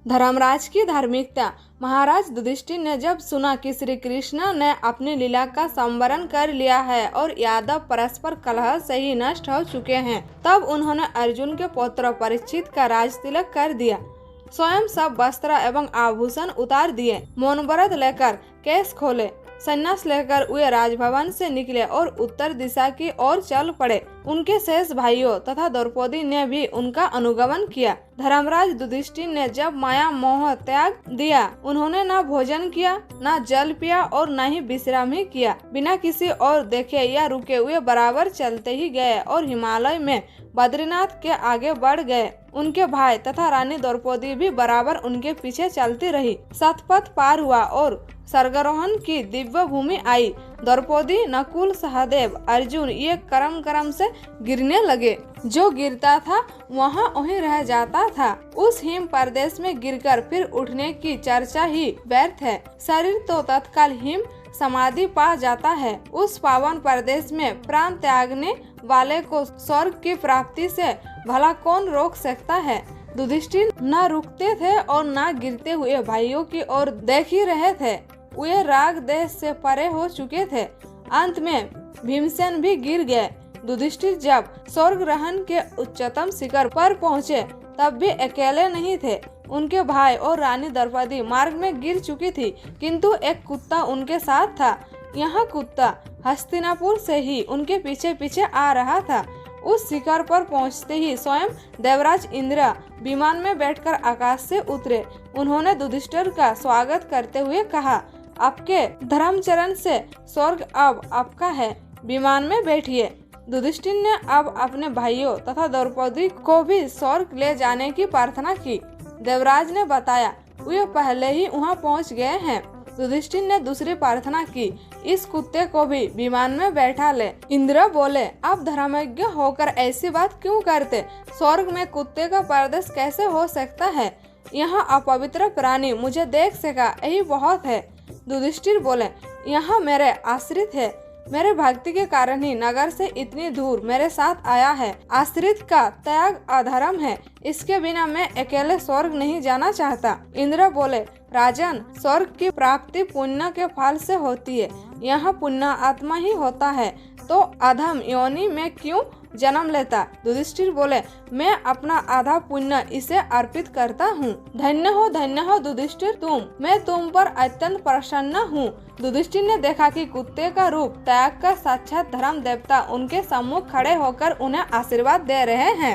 धर्मराज की धार्मिकता। महाराज युधिष्ठिर ने जब सुना कि श्री कृष्ण ने अपनी लीला का संवरण कर लिया है और यादव परस्पर कलह से ही नष्ट हो चुके हैं, तब उन्होंने अर्जुन के पुत्र परीक्षित का राज तिलक कर दिया। स्वयं सब वस्त्र एवं आभूषण उतार दिए, मौन व्रत लेकर केश खोले, संन्यास लेकर वे राजभवन से निकले और उत्तर दिशा की ओर चल पड़े। उनके शेष भाइयों तथा द्रौपदी ने भी उनका अनुगमन किया। धर्मराज युधिष्ठिर ने जब माया मोह त्याग दिया, उन्होंने न भोजन किया, न जल पिया और न ही विश्राम ही किया। बिना किसी और देखे या रुके हुए बराबर चलते ही गए और हिमालय में बद्रीनाथ के आगे बढ़ गए। उनके भाई तथा रानी द्रौपदी भी बराबर उनके पीछे चलती रही। शतपथ पार हुआ और स्वर्गारोहण की दिव्य भूमि आई। द्रौपदी, नकुल, सहदेव, अर्जुन ये क्रम क्रम से गिरने लगे। जो गिरता था वहाँ वहीं रह जाता था। उस हिम प्रदेश में गिरकर फिर उठने की चर्चा ही व्यर्थ है। शरीर तो तत्काल हिम समाधि पा जाता है। उस पावन प्रदेश में प्राण त्यागने वाले को स्वर्ग की प्राप्ति से भला कौन रोक सकता है। युधिष्ठिर न रुकते थे और न गिरते हुए भाइयों की ओर देख ही रहे थे। वे राग देश से परे हो चुके थे। अंत में भीमसेन भी गिर गए। युधिष्ठिर जब स्वर्गारोहण के उच्चतम शिखर पर पहुँचे तब भी अकेले नहीं थे। उनके भाई और रानी द्रौपदी मार्ग में गिर चुकी थी, किंतु एक कुत्ता उनके साथ था। यह कुत्ता हस्तिनापुर से ही उनके पीछे पीछे आ रहा था। उस शिखर पर पहुंचते ही स्वयं देवराज इंद्र विमान में बैठकर आकाश से उतरे। उन्होंने युधिष्ठिर का स्वागत करते हुए कहा, आपके धर्मचरण से स्वर्ग अब आपका है, विमान में बैठिए। युधिष्ठिर ने अब अपने भाइयों तथा द्रौपदी को भी स्वर्ग ले जाने की प्रार्थना की। देवराज ने बताया, वे पहले ही वहां पहुंच गए हैं। युधिष्ठिर ने दूसरी प्रार्थना की, इस कुत्ते को भी विमान में बैठा ले। इंद्र बोले, आप धर्मज्ञ होकर ऐसी बात क्यों करते? स्वर्ग में कुत्ते का प्रवेश कैसे हो सकता है? यहाँ अपवित्र प्राणी मुझे देख सका, यही बहुत है। युधिष्ठिर बोले, यहाँ मेरे आश्रित है, मेरे भक्ति के कारण ही नगर से इतनी दूर मेरे साथ आया है। आश्रित का त्याग अधर्म है, इसके बिना मैं अकेले स्वर्ग नहीं जाना चाहता। इंद्र बोले, राजन, स्वर्ग की प्राप्ति पुण्य के फल से होती है। यहाँ पुण्य आत्मा ही होता है, तो अधम योनि में क्यों जन्म लेता? युधिष्ठिर बोले, मैं अपना आधा पुण्य इसे अर्पित करता हूँ। धन्य हो युधिष्ठिर तुम, मैं तुम पर अत्यंत प्रसन्न हूँ। युधिष्ठिर ने देखा कि कुत्ते का रूप त्याग का साक्षात धर्म देवता उनके सम्मुख खड़े होकर उन्हें आशीर्वाद दे रहे हैं।